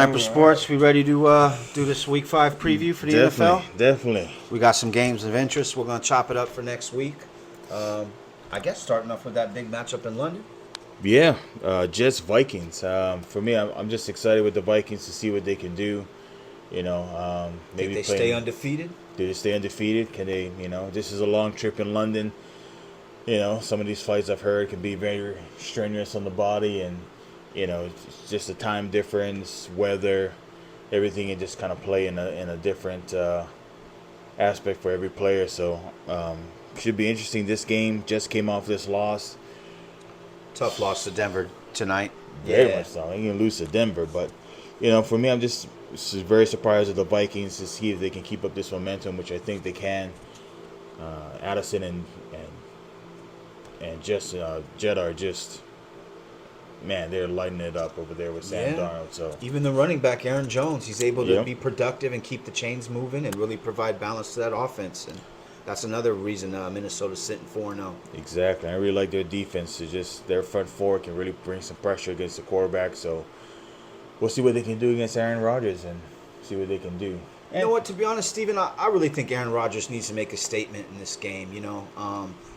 Sniper Sports, we ready to do this Week 5 preview for the NFL? Definitely. We got some games of interest. We're going to chop it up for next week. I guess starting off with that big matchup in London. Yeah, just Vikings. For me, I'm just excited with the Vikings to see what they can do. Maybe they stay undefeated? Do they stay undefeated? Can they, this is a long trip in London. Some of these flights I've heard can be very strenuous on the body, and it's just a time difference, weather, everything can just kind of play in a different aspect for every player. So should be interesting. This game just came off this loss. Tough loss to Denver tonight. Very much so. You can lose to Denver, but for me, I'm just very surprised at the Vikings to see if they can keep up this momentum, which I think they can. Addison and just Jett are just, man, they're lighting it up over there with Sam Darnold. So even the running back Aaron Jones, he's able to be productive and keep the chains moving and really provide balance to that offense. And that's another reason Minnesota's sitting 4-0. Exactly. I really like their defense. Their front four can really bring some pressure against the quarterback. So we'll see what they can do against Aaron Rodgers and see what they can do. You know what? To be honest, Steven, I really think Aaron Rodgers needs to make a statement in this game.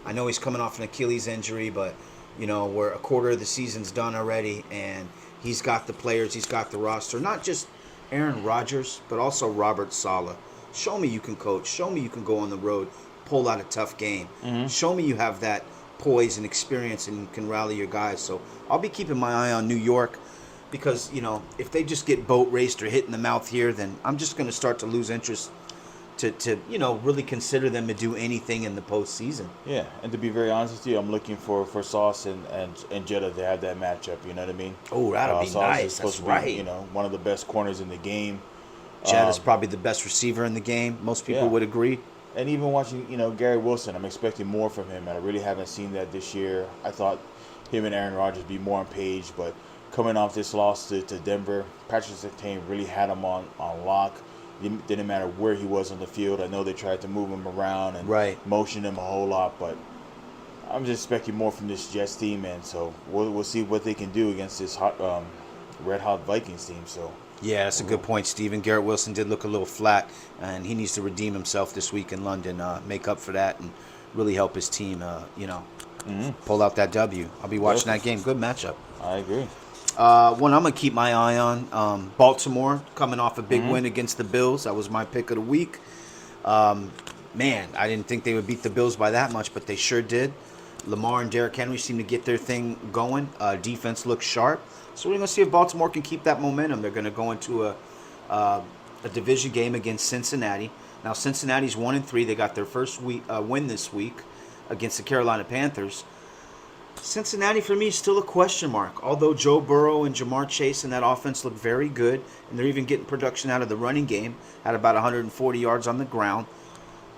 I know he's coming off an Achilles injury, but we're a quarter of the season's done already, and he's got the players, he's got the roster. Not just Aaron Rodgers, but also Robert Saleh. Show me you can coach. Show me you can go on the road, pull out a tough game. Mm-hmm. Show me you have that poise and experience and you can rally your guys. So I'll be keeping my eye on New York because, if they just get boat raced or hit in the mouth here, then I'm just going to start to lose interest to really consider them to do anything in the postseason. Yeah, and to be very honest with you, I'm looking for Sauce and Jetta to have that matchup. You know what I mean? Oh, that'll be Sauce nice. is supposed That's to be, right. one of the best corners in the game. Jett is probably the best receiver in the game. Most people would agree. And even watching, Gary Wilson, I'm expecting more from him, and I really haven't seen that this year. I thought him and Aaron Rodgers be more on page, but coming off this loss to Denver, Patrick Surtain really had him on lock. It didn't matter where he was on the field. I know they tried to move him around and motion him a whole lot, but I'm just expecting more from this Jets team, and so we'll see what they can do against this red-hot Vikings team. So. Yeah, that's a good point, Steven. Garrett Wilson did look a little flat, and he needs to redeem himself this week in London, make up for that, and really help his team, pull out that W. I'll be watching that game. Good matchup. I agree. One I'm going to keep my eye on, Baltimore coming off a big win against the Bills. That was my pick of the week. Man, I didn't think they would beat the Bills by that much, but they sure did. Lamar and Derrick Henry seem to get their thing going. Defense looks sharp. So we're going to see if Baltimore can keep that momentum. They're going to go into a division game against Cincinnati. Now, Cincinnati's 1-3. They got their first win this week against the Carolina Panthers. Cincinnati, for me, is still a question mark. Although Joe Burrow and Jamar Chase and that offense look very good, and they're even getting production out of the running game at about 140 yards on the ground,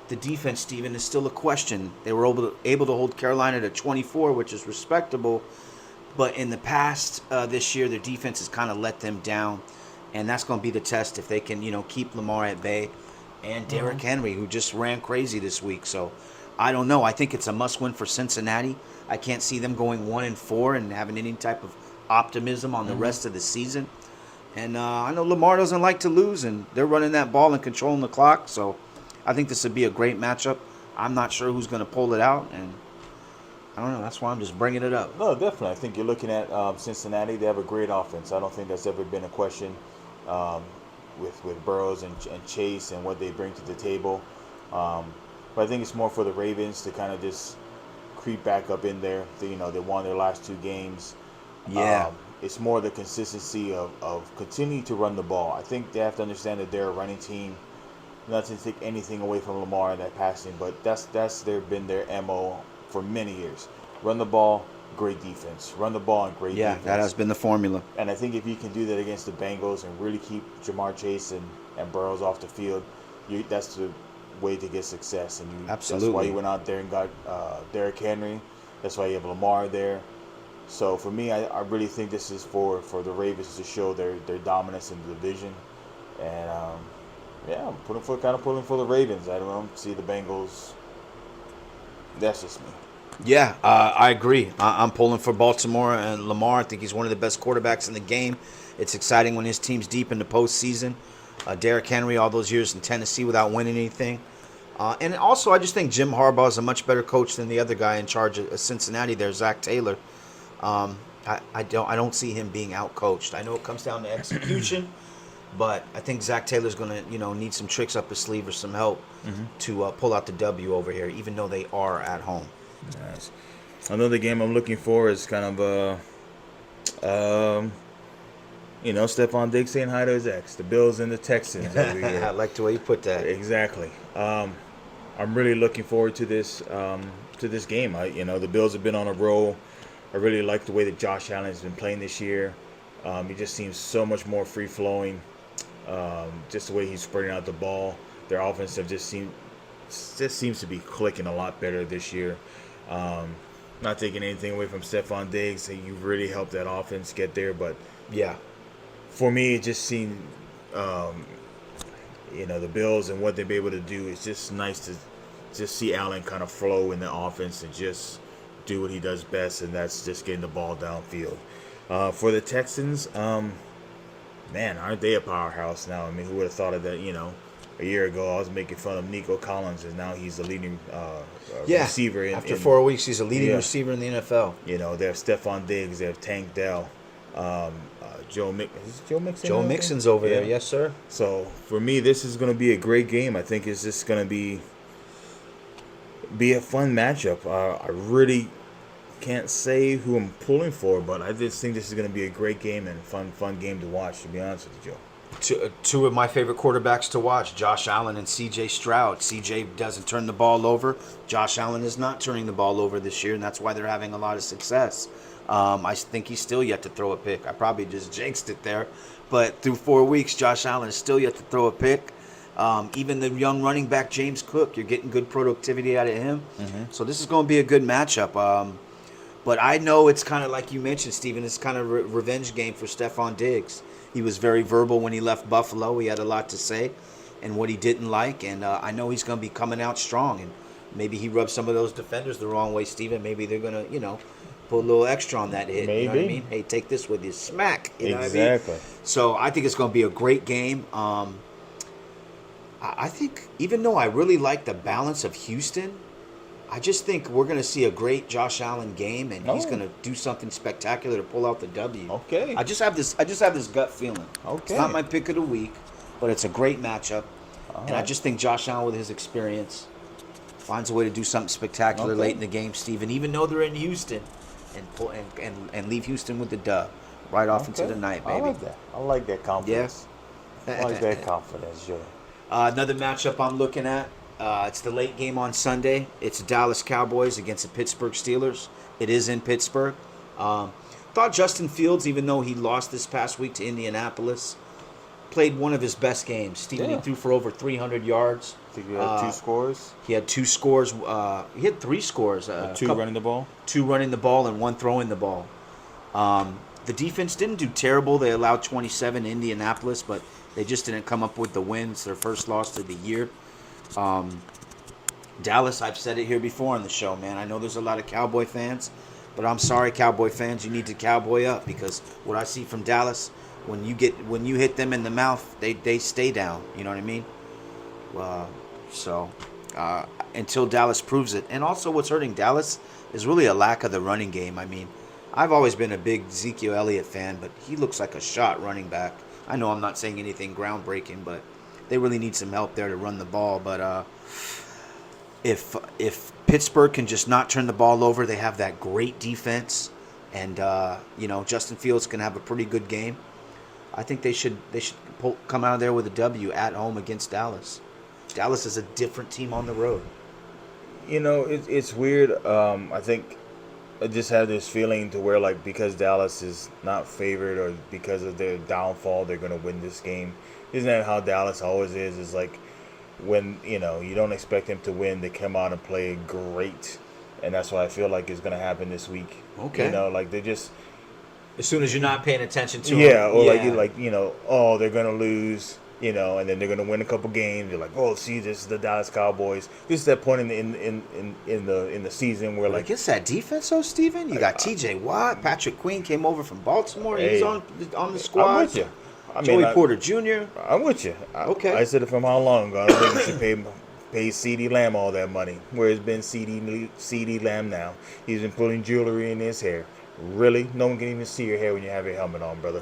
the defense, Steven, is still a question. They were able to hold Carolina to 24, which is respectable. But in the past this year, their defense has kind of let them down. And that's going to be the test if they can, keep Lamar at bay. And Derrick Henry, who just ran crazy this week. So I don't know. I think it's a must-win for Cincinnati. I can't see them going 1-4 and having any type of optimism on the rest of the season. And I know Lamar doesn't like to lose, and they're running that ball and controlling the clock. So I think this would be a great matchup. I'm not sure who's going to pull it out, and I don't know. That's why I'm just bringing it up. No, definitely. I think you're looking at Cincinnati. They have a great offense. I don't think that's ever been a question with Burrows and Chase and what they bring to the table. But I think it's more for the Ravens to kind of just creep back up in there. They won their last two games. Yeah. It's more the consistency of continuing to run the ball. I think they have to understand that they're a running team. Not to take anything away from Lamar in that passing, but that's been their MO for many years. Run the ball, great defense. Run the ball and great defense. Yeah, that has been the formula. And I think if you can do that against the Bengals and really keep Jamar Chase and Burrows off the field, that's the way to get success. And Absolutely. That's why you went out there and got Derrick Henry. That's why you have Lamar there. So for me, I really think this is for the Ravens to show their dominance in the division. And I'm pulling for the Ravens. I don't see the Bengals. That's just me. Yeah, I agree. I'm pulling for Baltimore and Lamar. I think he's one of the best quarterbacks in the game. It's exciting when his team's deep in the postseason. Derrick Henry, all those years in Tennessee without winning anything. And also, I just think Jim Harbaugh is a much better coach than the other guy in charge of Cincinnati there, Zach Taylor. I don't see him being outcoached. I know it comes down to execution, but I think Zach Taylor's going to need some tricks up his sleeve or some help to pull out the W over here, even though they are at home. Nice. Another game I'm looking for is kind of Stephon Diggs saying hi to his ex, the Bills and the Texans over here. I like the way you put that. Exactly. I'm really looking forward to this game. The Bills have been on a roll. I really like the way that Josh Allen has been playing this year. He just seems so much more free flowing. Just the way he's spreading out the ball. Their offense just seems to be clicking a lot better this year. Not taking anything away from Stephon Diggs. You really helped that offense get there, but Yeah. for me, it just seemed, the Bills and what they'll be able to do. It's just nice to just see Allen kind of flow in the offense and just do what he does best, and that's just getting the ball downfield. For the Texans, man, aren't they a powerhouse now? I mean, who would have thought of that, a year ago I was making fun of Nico Collins, and now he's the leading receiver. After 4 weeks, he's a leading receiver in the NFL. They have Stephon Diggs, they have Tank Dell, Joe Mixon. Joe Mixon's over there, yes, sir. So for me, this is going to be a great game. I think it's just going to be a fun matchup. I really can't say who I'm pulling for, but I just think this is going to be a great game and fun game to watch, to be honest with you, Joe. Two of my favorite quarterbacks to watch, Josh Allen and C.J. Stroud. C.J. doesn't turn the ball over. Josh Allen is not turning the ball over this year, and that's why they're having a lot of success. I think he's still yet to throw a pick. I probably just jinxed it there. But through 4 weeks, Josh Allen is still yet to throw a pick. Even the young running back, James Cook, you're getting good productivity out of him. Mm-hmm. So this is going to be a good matchup. But I know it's kind of like you mentioned, Steven, it's kind of a revenge game for Stephon Diggs. He was very verbal when he left Buffalo. He had a lot to say and what he didn't like. And I know he's going to be coming out strong. And maybe he rubbed some of those defenders the wrong way, Steven. Maybe they're going to, put a little extra on that hit. Maybe. You know what I mean? Hey, take this with you. Smack. You know Exactly. what I mean? So I think it's going to be a great game. I think even though I really like the balance of Houston, I just think we're going to see a great Josh Allen game, and he's going to do something spectacular to pull out the W. Okay. I just have this gut feeling. Okay. It's not my pick of the week, but it's a great matchup, and I right. just think Josh Allen, with his experience, finds a way to do something spectacular late in the game, Steven, even though they're in Houston, and leave Houston with the dub right off into the night, baby. I like that. I like that confidence. Yeah. I like that confidence, Joe. Another matchup I'm looking at. It's the late game on Sunday. It's the Dallas Cowboys against the Pittsburgh Steelers. It is in Pittsburgh. Thought Justin Fields, even though he lost this past week to Indianapolis, played one of his best games. Steven, he threw for over 300 yards. I think he had 2 scores. He had 2 scores. He had 3 scores. 2 running the ball. 2 running the ball and 1 throwing the ball. The defense didn't do terrible. They allowed 27 to Indianapolis, but they just didn't come up with the wins. Their first loss of the year. Dallas, I've said it here before on the show, man. I know there's a lot of Cowboy fans, but I'm sorry, Cowboy fans, you need to cowboy up, because what I see from Dallas, when you hit them in the mouth, they stay down. You know what I mean? Until Dallas proves it. And also what's hurting Dallas is really a lack of the running game. I mean, I've always been a big Ezekiel Elliott fan, but he looks like a shot running back. I know I'm not saying anything groundbreaking, but they really need some help there to run the ball. But if Pittsburgh can just not turn the ball over, they have that great defense, and Justin Fields can have a pretty good game. I think they should come out of there with a W at home against Dallas. Dallas is a different team on the road. It's weird. I think I just have this feeling to where, like, because Dallas is not favored, or because of their downfall, they're going to win this game. Isn't that how Dallas always is? It's like when, you don't expect them to win, they come out and play great. And that's what I feel like is going to happen this week. Okay. Like they just... As soon as you're not paying attention to yeah, them. or they're going to lose. and then they're gonna win a couple games. You're like, oh, see, this is the Dallas Cowboys. This is that point in the season where, But like, against that defense, though, Steven, you got T.J. Watt, Patrick Queen came over from Baltimore. He's hey, on the I'm squad. with you. Joey Porter Jr. I'm with you. Okay. I said it from how long ago. I don't think you should pay C.D. Lamb all that money. Where it's been C.D. Lamb now. He's been putting jewelry in his hair. Really? No one can even see your hair when you have your helmet on, brother.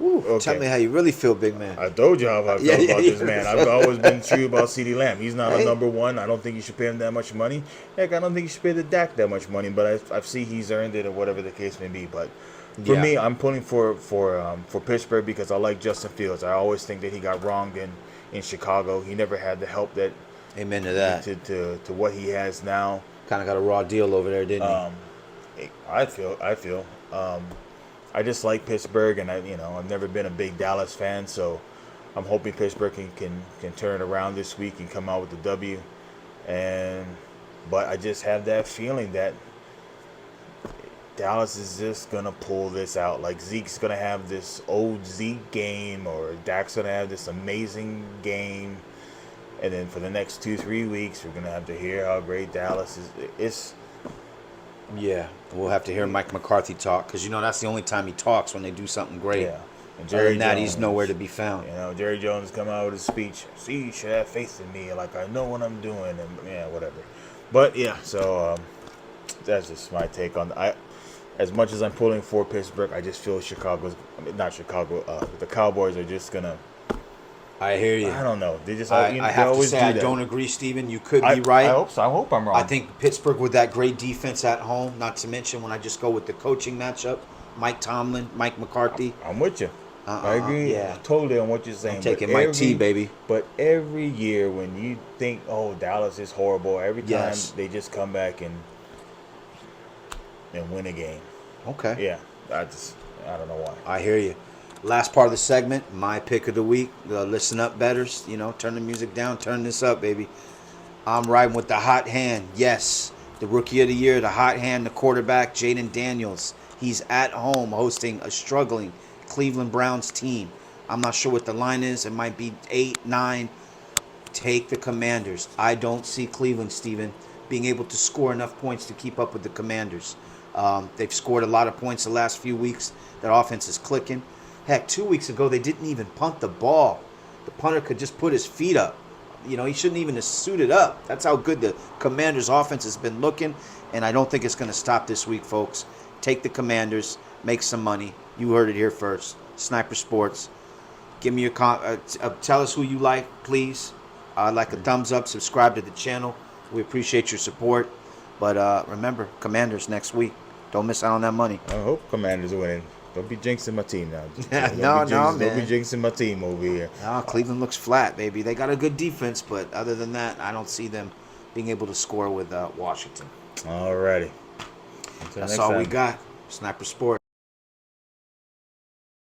Ooh, Okay. Tell me how you really feel, big man. I told you how I felt about this man. I've always been true about C.D. Lamb. He's not a number one. I don't think you should pay him that much money. Heck, I don't think you should pay the Dak that much money. But I see he's earned it, or whatever the case may be. But for me, I'm pulling for Pittsburgh because I like Justin Fields. I always think that he got wronged in Chicago. He never had the help that. Amen to that. To what he has now. Kind of got a raw deal over there, didn't he? I feel. I just like Pittsburgh, and I've never been a big Dallas fan, so I'm hoping Pittsburgh can turn it around this week and come out with the W. But I just have that feeling that Dallas is just gonna pull this out. Like Zeke's gonna have this old Zeke game, or Dak's gonna have this amazing game, and then for the next 2-3 weeks, we're gonna have to hear how great Dallas is. Yeah, we'll have to hear Mike McCarthy talk because that's the only time he talks when they do something great. Yeah. And Other than that, he's nowhere to be found. Jerry Jones come out with his speech. See, you should have faith in me. Like, I know what I'm doing, and whatever. But yeah, so that's just my take on. As much as I'm pulling for Pittsburgh, I just feel the Cowboys are just gonna. I hear you. I don't know. They just. I have to say I don't agree, Steven. You could be right. I hope so. I hope I'm wrong. I think Pittsburgh with that great defense at home, not to mention when I just go with the coaching matchup, Mike Tomlin, Mike McCarthy. I'm with you. I agree totally on what you're saying. I'm taking Mike T, baby. But every year when you think, oh, Dallas is horrible, every time they just come back and win a game. Okay. Yeah. I don't know why. I hear you. Last part of the segment, my pick of the week. Listen up, bettors. Turn the music down. Turn this up, baby. I'm riding with the hot hand. Yes, the rookie of the year, the hot hand, the quarterback, Jaden Daniels. He's at home hosting a struggling Cleveland Browns team. I'm not sure what the line is. It might be 8, 9. Take the Commanders. I don't see Cleveland, Steven, being able to score enough points to keep up with the Commanders. They've scored a lot of points the last few weeks. Their offense is clicking. Heck, 2 weeks ago, they didn't even punt the ball. The punter could just put his feet up. He shouldn't even have suited up. That's how good the Commanders' offense has been looking, and I don't think it's going to stop this week, folks. Take the Commanders. Make some money. You heard it here first. Sniper Sports. Give me your tell us who you like, please. Like a thumbs up. Subscribe to the channel. We appreciate your support. But remember, Commanders next week. Don't miss out on that money. I hope Commanders are winning. Don't be jinxing my team now. No, man. Don't be jinxing my team over here. No, Cleveland looks flat, baby. They got a good defense, but other than that, I don't see them being able to score with Washington. Alrighty. That's all we got. Sniper Sports.